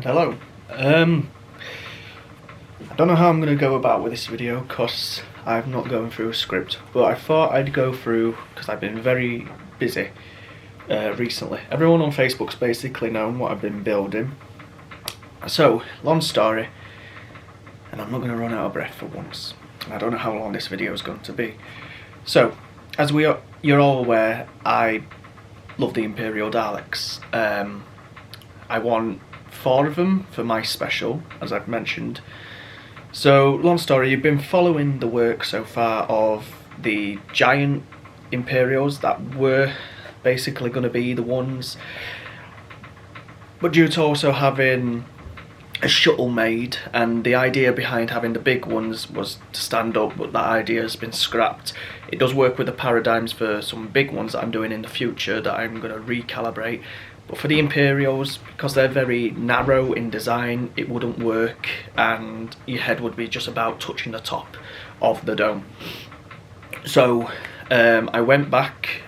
And hello. I don't know how I'm going to go about with this video because I'm not going through a script, but I thought I'd go through, because I've been very busy recently. Everyone on Facebook's basically known what I've been building. So, long story, and I'm not going to run out of breath for once. I don't know how long this video is going to be. So, as you're all aware, I love the Imperial Daleks. I want 4 of them for my special, as I've mentioned. So, long story, you've been following the work so far of the giant Imperials that were basically going to be the ones, but due to also having a shuttle made, and the idea behind having the big ones was to stand up, but that idea has been scrapped. It does work with the paradigms for some big ones that I'm doing in the future that I'm going to recalibrate, but for the Imperials, because they're very narrow in design, it wouldn't work and your head would be just about touching the top of the dome. So I went back.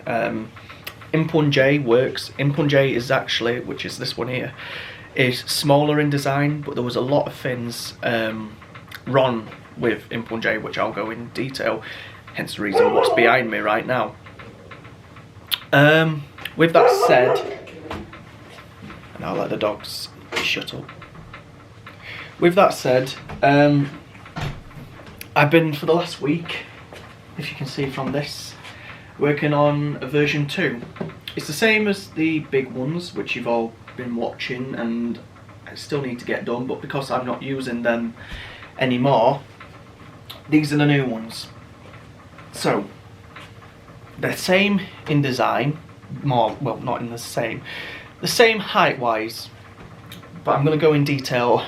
Imperial works. Imperial is actually, which is this one here, is smaller in design, but there was a lot of things wrong with Imperial, which I'll go in detail, hence the reason what's behind me right now. With that said, and I'll let the dogs shut up. With that said, I've been, for the last week, if you can see from this, working on a version 2. It's the same as the big ones, which you've all been watching, and I still need to get done, but because I'm not using them anymore, these are the new ones. So, they're same in design, more, well, not in the same height wise, but I'm going to go in detail.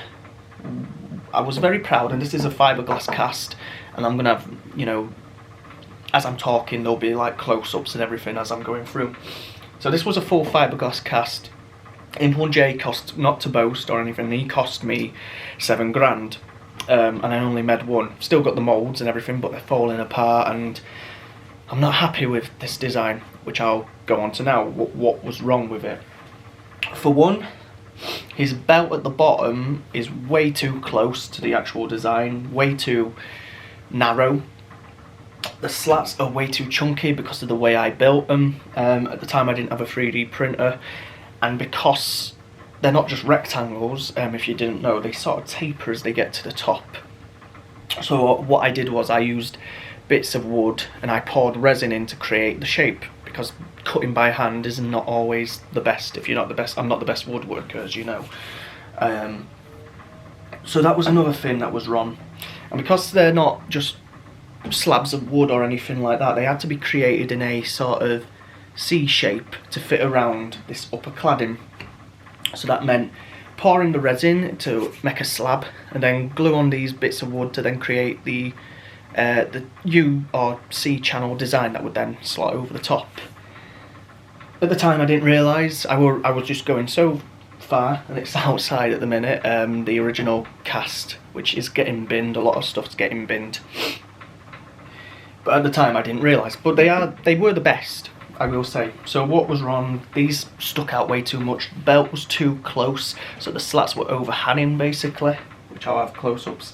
I was very proud, and this is a fiberglass cast, and I'm going to have, you know, as I'm talking there'll be like close-ups and everything as I'm going through. So this was a full fiberglass cast. Imperial cost, not to boast or anything, he cost me £7 grand, and I only made one. Still got the moulds and everything, but they're falling apart, and I'm not happy with this design, which I'll go on to now. What was wrong with it? For one, his belt at the bottom is way too close to the actual design, way too narrow. The slats are way too chunky because of the way I built them. At the time I didn't have a 3D printer, and because they're not just rectangles, if you didn't know, they sort of taper as they get to the top. So what I did was I used bits of wood and I poured resin in to create the shape, because cutting by hand is not always the best. If you're not the best, I'm not the best woodworker, as you know. So that was another thing that was wrong, and because they're not just slabs of wood or anything like that, they had to be created in a sort of C shape to fit around this upper cladding. So that meant pouring the resin to make a slab, and then glue on these bits of wood to then create the U or C channel design that would then slot over the top. At the time I didn't realise, I was just going so far, and it's outside at the minute, the original cast, which is getting binned. A lot of stuff's getting binned, but at the time I didn't realise. But they were the best, I will say. So what was wrong? These stuck out way too much. The belt was too close, so the slats were overhanging basically, which I'll have close-ups.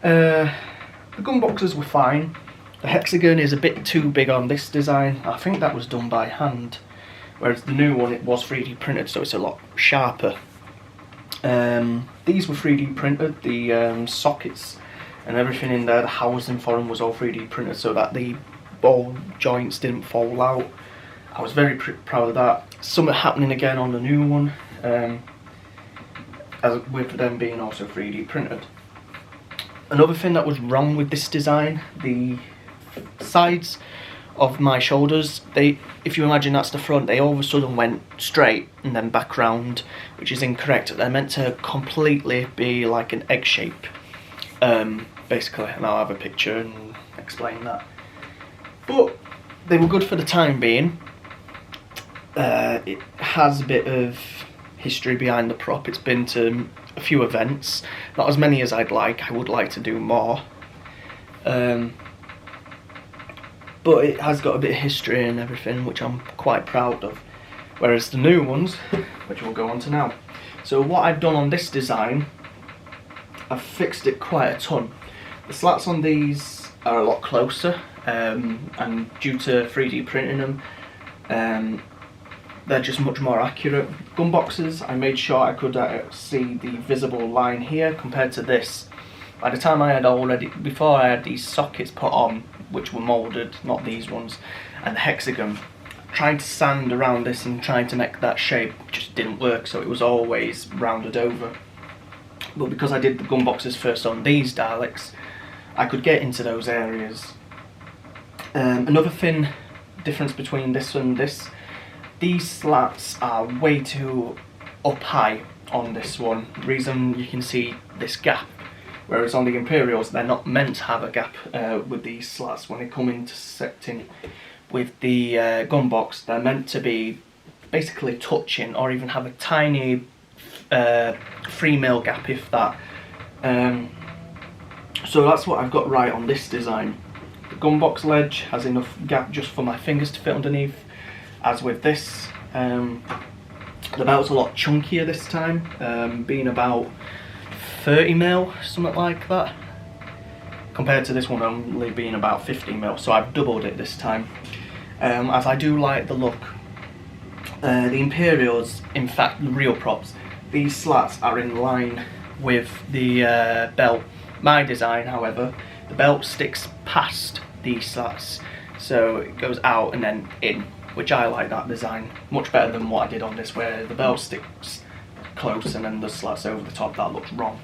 The gun boxes were fine. The hexagon is a bit too big on this design. I think that was done by hand, whereas the new one, it was 3D printed, so it's a lot sharper. These were 3D printed. The sockets and everything in there, the housing for them was all 3D printed, so that the ball joints didn't fall out. I was very proud of that. Something happening again on the new one, as with them being also 3D printed. Another thing that was wrong with this design, the sides of my shoulders, if you imagine that's the front, they all of a sudden went straight and then back round, which is incorrect. They're meant to completely be like an egg shape, basically, and I'll have a picture and explain that. But they were good for the time being. It has a bit of history behind the prop. It's been to a few events, not as many as I'd like. I would like to do more, but it has got a bit of history and everything, which I'm quite proud of. Whereas the new ones, which we'll go on to now, So what I've done on this design, I've fixed it quite a ton. The slats on these are a lot closer, and due to 3D printing them, they're just much more accurate. Gun boxes, I made sure I could see the visible line here compared to this. By the time I had before I had these sockets put on, which were moulded, not these ones, and the hexagon, trying to sand around this and trying to make that shape just didn't work, so it was always rounded over. But because I did the gun boxes first on these Daleks, I could get into those areas. Another thin difference between this and this, these slats are way too up high on this one. The reason you can see this gap, whereas on the Imperials they're not meant to have a gap with these slats. When they come intersecting with the gun box, they're meant to be basically touching, or even have a tiny 3mm gap, if that. So that's what I've got right on this design. The gun box ledge has enough gap just for my fingers to fit underneath, as with this. The belt's a lot chunkier this time, being about 30mm, something like that, compared to this one only being about 15mm, so I've doubled it this time. As I do like the look. The Imperials, in fact the real props, these slats are in line with the belt. My design, however, the belt sticks past these slats, so it goes out and then in, which I like that design much better than what I did on this, where the belt sticks close and then the slats over the top. That looks wrong.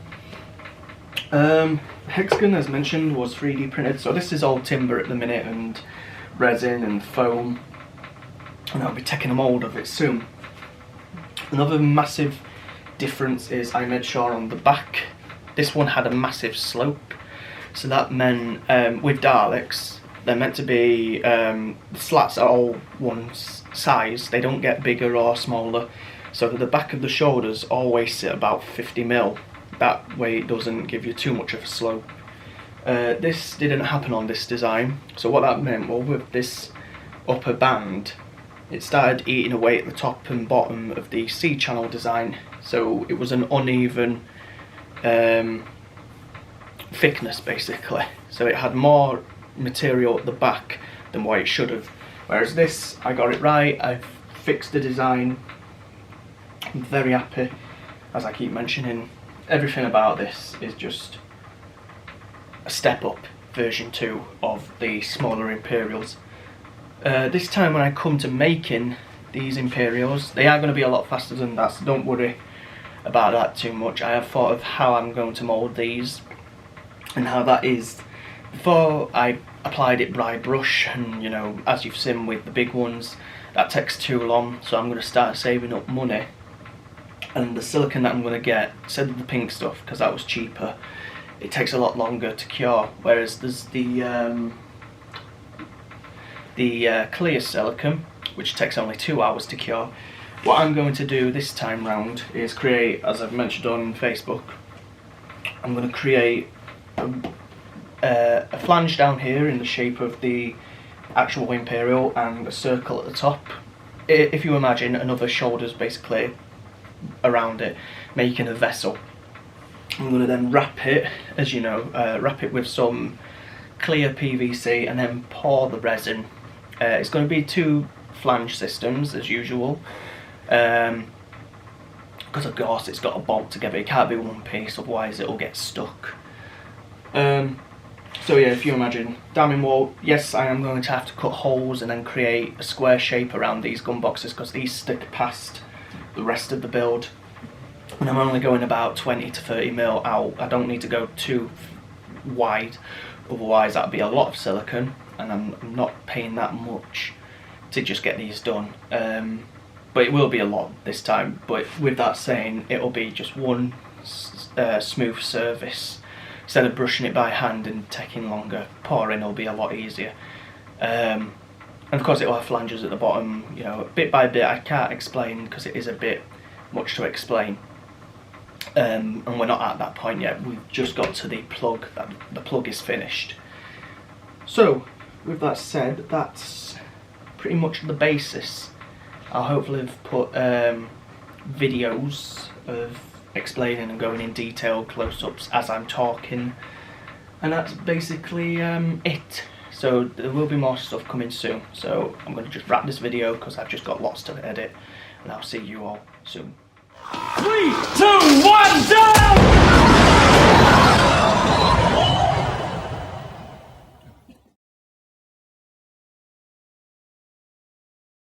Hexagon, as mentioned, was 3D printed, so this is all timber at the minute and resin and foam, and I'll be taking a mould of it soon. Another massive difference is I made sure on the back, this one had a massive slope, so that meant with Daleks they're meant to be, the slats are all one size, they don't get bigger or smaller, so that the back of the shoulders always sit about 50mm. That way it doesn't give you too much of a slope. This didn't happen on this design, so what that meant, well, with this upper band, it started eating away at the top and bottom of the C-channel design, so it was an uneven thickness basically, so it had more material at the back than what it should have. Whereas this, I got it right, I've fixed the design, I'm very happy. As I keep mentioning, everything about this is just a step up, version 2 of the smaller Imperials. This time when I come to making these Imperials, they are going to be a lot faster than that, so don't worry about that too much. I have thought of how I'm going to mould these and how that is. Before I applied it by brush, and you know, as you've seen with the big ones, that takes too long, so I'm going to start saving up money, and the silicone that I'm going to get, instead of the pink stuff, because that was cheaper, it takes a lot longer to cure, whereas there's the clear silicone, which takes only 2 hours to cure. What I'm going to do this time round is create, as I've mentioned on Facebook, I'm going to create a flange down here in the shape of the actual Imperial and a circle at the top. If you imagine another shoulders basically around it, making a vessel. I'm going to then wrap it, as you know, wrap it with some clear PVC and then pour the resin. It's going to be 2 flange systems as usual, because of course it's got to bolt together, it can't be one piece, otherwise it'll get stuck. So yeah, if you imagine damming wall, yes, I am going to have to cut holes and then create a square shape around these gun boxes, because these stick past the rest of the build, and I'm only going about 20 to 30mm out. I don't need to go too wide, otherwise that'd be a lot of silicone, and I'm not paying that much to just get these done. But it will be a lot this time, but with that saying, it'll be just one smooth surface. Instead of brushing it by hand and taking longer, pouring will be a lot easier. And of course it'll have flanges at the bottom, you know, bit by bit. I can't explain because it is a bit much to explain. And we're not at that point yet, we've just got to the plug, the plug is finished. So, with that said, that's pretty much the basis. I'll hopefully have put videos of explaining and going in detail close-ups as I'm talking, and that's basically it. So there will be more stuff coming soon, so I'm going to just wrap this video because I've just got lots to edit, and I'll see you all soon. 3, 2, 1, go!